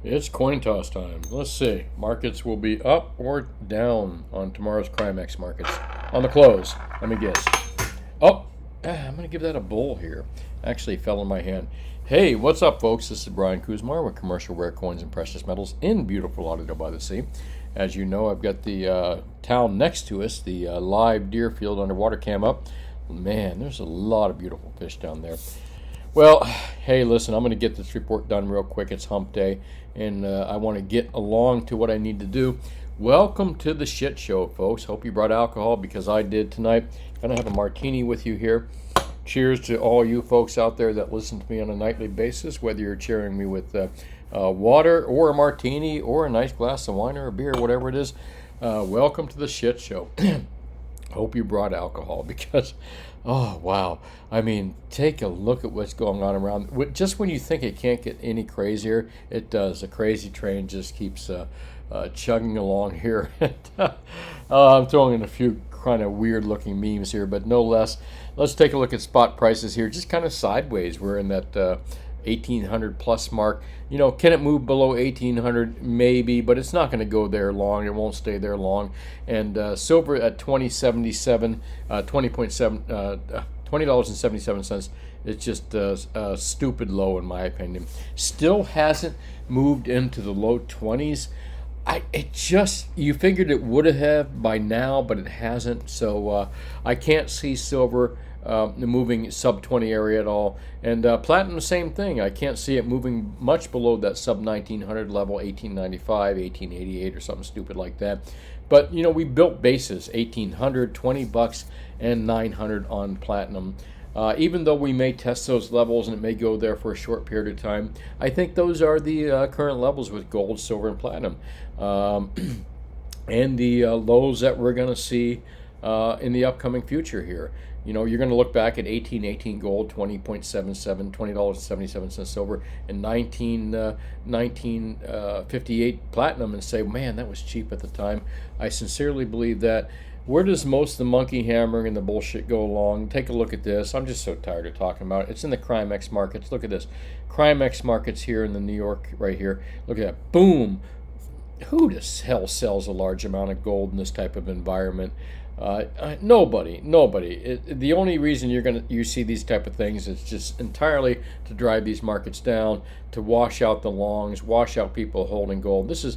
It's coin toss time. Let's see. Markets will be up or down on tomorrow's Crimex markets. On the close, let me guess. Oh, I'm going to give that a bull here. Actually, fell in my hand. Hey, what's up, folks? This is Brian Kuzmar with Commercial Rare Coins and Precious Metals in beautiful Lauderdale by the Sea. As you know, I've got the town next to us, the live Deerfield underwater cam up. Man, there's a lot of beautiful fish down there. Well, hey, listen, I'm going to get this report done real quick. It's hump day, and I want to get along to what I need to do. Welcome to the shit show, folks. Hope you brought alcohol because I did tonight. Going to have a martini with you here. Cheers to all you folks out there that listen to me on a nightly basis, whether you're cheering me with water or a martini or a nice glass of wine or a beer, whatever it is. Welcome to the shit show. Hope you brought alcohol because, oh, wow. I mean, take a look at what's going on around. Just when you think it can't get any crazier, it does. The crazy train just keeps chugging along here. I'm throwing in a few kind of weird-looking memes here, but no less. Let's take a look at spot prices here, just kind of sideways. We're in that 1800 plus mark. You know, can it move below 1800? Maybe, but it's not going to go there long. It won't stay there long. And silver at 20.77, $20.77. It's just a stupid low in my opinion. Still hasn't moved into the low 20s. You figured it would have by now, but it hasn't. So I can't see silver moving sub 20 area at all. And platinum, same thing. I can't see it moving much below that sub 1900 level, 1895, 1888, or something stupid like that. But you know, we built bases, 1800, $20, and 900 on platinum. Even though we may test those levels and it may go there for a short period of time, I think those are the current levels with gold, silver, and platinum. And the lows that we're going to see in the upcoming future here. You know, you're going to look back at 1818 gold, 20.77, $20.77 silver, and 1958 platinum and say, man, that was cheap at the time. I sincerely believe that. Where does most of the monkey hammering and the bullshit go along? Take a look at this. I'm just so tired of talking about it. It's in the Crimex markets. Look at this. Crimex markets here in the New York right here. Look at that. Boom. Who the hell sells a large amount of gold in this type of environment? Nobody. The only reason you see these type of things is just entirely to drive these markets down, to wash out the longs, wash out people holding gold. This is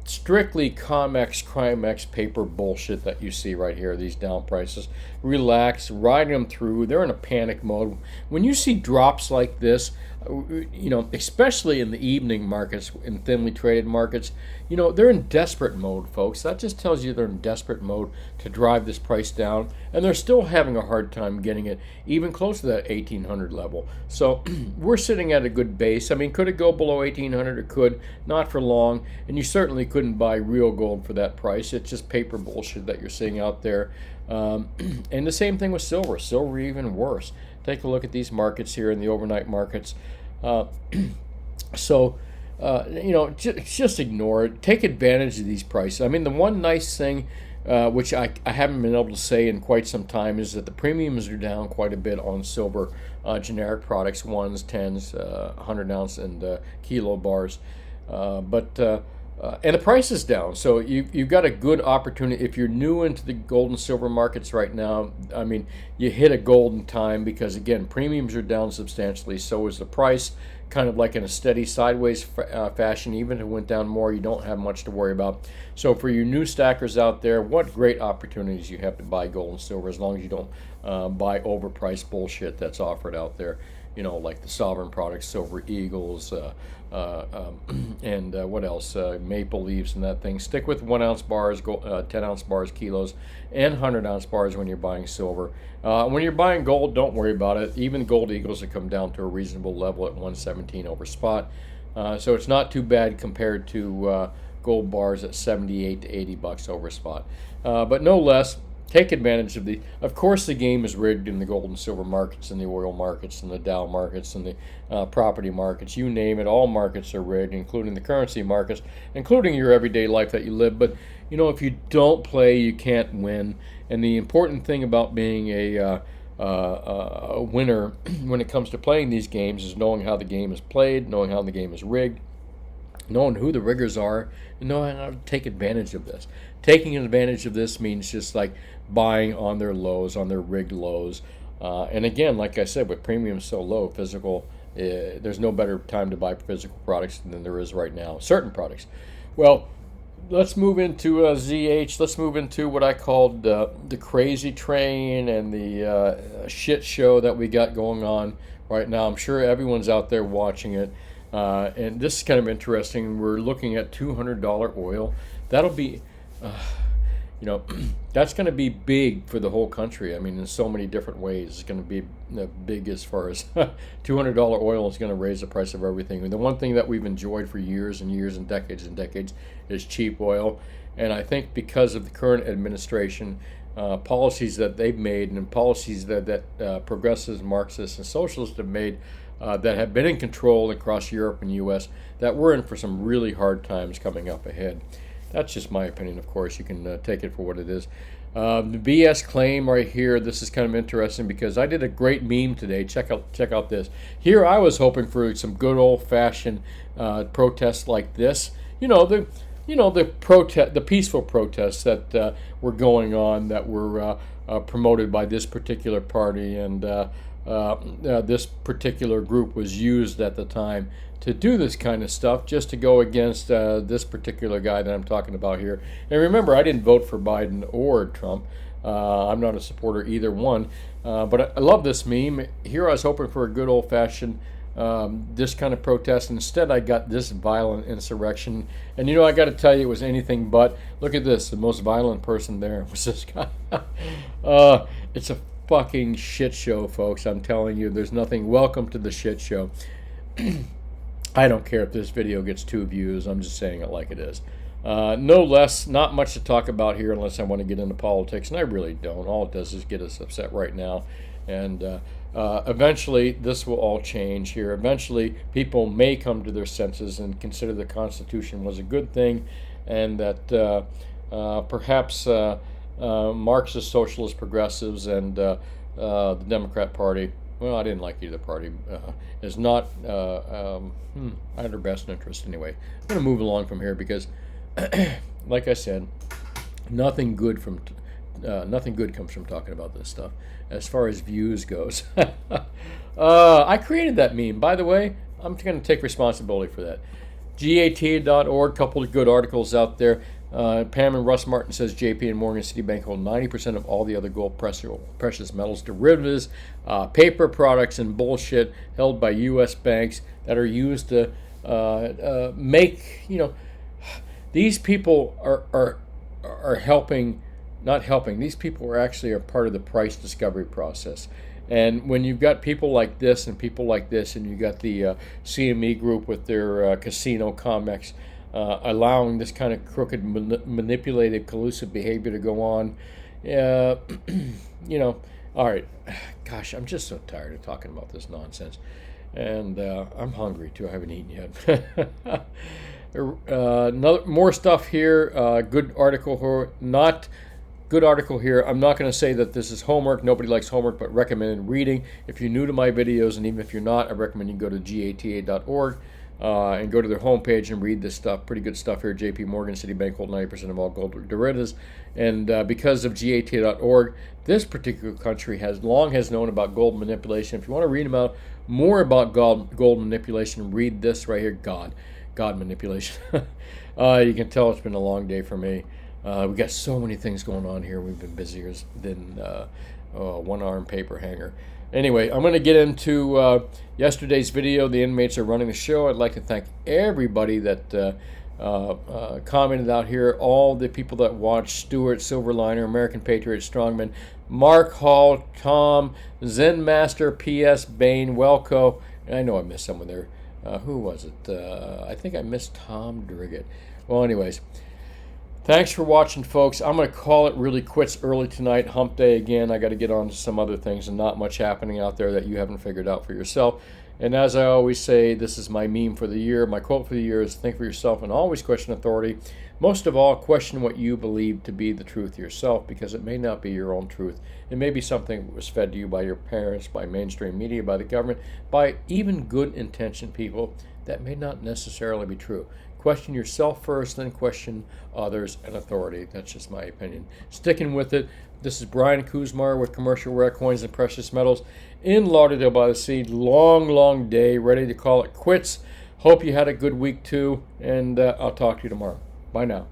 strictly COMEX, Crimex paper bullshit that you see right here, these down prices. Relax, ride them through. They're in a panic mode. When you see drops like this, you know, especially in the evening markets, in thinly traded markets, you know, they're in desperate mode, folks. That just tells you they're in desperate mode to drive this price down, and they're still having a hard time getting it even close to that 1800 level. So we're sitting at a good base. I mean, could it go below 1800? It could, not for long, and you certainly couldn't buy real gold for that price. It's just paper bullshit that you're seeing out there. And the same thing with silver. Silver even worse. Take a look at these markets here in the overnight markets. You know, just ignore it. Take advantage of these prices. I mean, the one nice thing, which I haven't been able to say in quite some time, is that the premiums are down quite a bit on silver generic products, 1s, 10s, 100 ounce, and kilo bars. And the price is down, so you've got a good opportunity. If you're new into the gold and silver markets right now, I mean, you hit a golden time because, again, premiums are down substantially, so is the price, kind of like in a steady sideways fashion. Even if it went down more, you don't have much to worry about. So for you new stackers out there, what great opportunities you have to buy gold and silver, as long as you don't buy overpriced bullshit that's offered out there. You know, like the Sovereign products, Silver Eagles, and what else? Maple Leafs and that thing. Stick with 1 ounce bars, 10 ounce bars, kilos, and 100 ounce bars when you're buying silver. When you're buying gold, don't worry about it. Even Gold Eagles have come down to a reasonable level at 117 over spot. So it's not too bad compared to gold bars at 78 to $80 over spot. But no less, take advantage of of course the game is rigged in the gold and silver markets and the oil markets and the Dow markets and the property markets. You name it, all markets are rigged, including the currency markets, including your everyday life that you live. But you know, if you don't play, you can't win. And the important thing about being a winner when it comes to playing these games is knowing how the game is played, knowing how the game is rigged, knowing who the riggers are, and knowing how to take advantage of this. Taking advantage of this means just like buying on their lows, on their rigged lows. And again, like I said, with premiums so low, physical, there's no better time to buy physical products than there is right now. Certain products. Well, let's move into ZH. Let's move into what I called the crazy train and the shit show that we got going on right now. I'm sure everyone's out there watching it. And this is kind of interesting. We're looking at $200 oil. That'll be, that's going to be big for the whole country. I mean, in so many different ways. It's going to be big as far as $200 oil is going to raise the price of everything. And the one thing that we've enjoyed for years and years and decades is cheap oil. And I think because of the current administration, policies that they've made and policies that progressives, Marxists, and socialists have made, that have been in control across Europe and U.S., that we're in for some really hard times coming up ahead. That's just my opinion, of course. You can take it for what it is. The BS claim right here, this is kind of interesting because I did a great meme today. Check out this. Here I was hoping for some good old-fashioned protests like this. The peaceful protests that were going on, that were promoted by this particular party, and this particular group was used at the time to do this kind of stuff, just to go against this particular guy that I'm talking about here. And remember, I didn't vote for Biden or Trump. I'm not a supporter either one. But I love this meme. Here I was hoping for a good old-fashioned this kind of protest. Instead, I got this violent insurrection. And I got to tell you, it was anything but. Look at this. The most violent person there was this guy. It's a fucking shit show, folks. I'm telling you, there's nothing. Welcome to the shit show. I don't care if this video gets 2 views. I'm just saying it like it is. No less, not much to talk about here unless I want to get into politics, and I really don't. All it does is get us upset right now. And eventually, this will all change here. Eventually, people may come to their senses and consider the Constitution was a good thing, and that perhaps Marxist, socialist, progressives, and the Democrat Party, well, I didn't like either party, is not at their best interest anyway. I'm going to move along from here because, like I said, nothing good comes from talking about this stuff as far as views goes. I created that meme, by the way. I'm going to take responsibility for that. GATA.org, couple of good articles out there. Pam and Russ Martin says JP and Morgan Citibank hold 90% of all the other gold, precious metals, derivatives, paper products, and bullshit held by U.S. banks that are used to make, these people are helping, not helping. These people are actually a part of the price discovery process. And when you've got people like this and people like this, and you got the CME group with their casino COMEX, allowing this kind of crooked, manipulated, collusive behavior to go on, all right, gosh, I'm just so tired of talking about this nonsense. And I'm hungry, too. I haven't eaten yet. More stuff here. Good article here. Not good article here. I'm not going to say that this is homework. Nobody likes homework, but recommended reading. If you're new to my videos, and even if you're not, I recommend you go to gata.org. And go to their homepage and read this stuff. Pretty good stuff here. JP Morgan, Citibank hold 90% of all gold derivatives. And because of GATA.org, this particular country has known about gold manipulation. If you want to read more about gold manipulation, read this right here. God manipulation. You can tell it's been a long day for me. We've got so many things going on here. We've been busier than one-arm paper hanger. Anyway, I'm going to get into yesterday's video. The inmates are running the show. I'd like to thank everybody that commented out here, all the people that watched: Stuart, Silverliner, American Patriot, Strongman, Mark Hall, Tom, Zen Master, P.S. Bain, Welco, and I know I missed someone there. Who was it? I think I missed Tom Driggett. Well, anyways, thanks for watching, folks. I'm going to call it really quits early tonight. Hump day again. I got to get on to some other things, and not much happening out there that you haven't figured out for yourself. And as I always say, this is my meme for the year. My quote for the year is think for yourself and always question authority. Most of all, question what you believe to be the truth yourself, because it may not be your own truth. It may be something that was fed to you by your parents, by mainstream media, by the government, by even good-intentioned people that may not necessarily be true. Question yourself first, then question others and authority. That's just my opinion. Sticking with it, this is Brian Kuzmar with Commercial Rare Coins and Precious Metals in Lauderdale by the Sea. Long day, ready to call it quits. Hope you had a good week too, and I'll talk to you tomorrow. Bye now.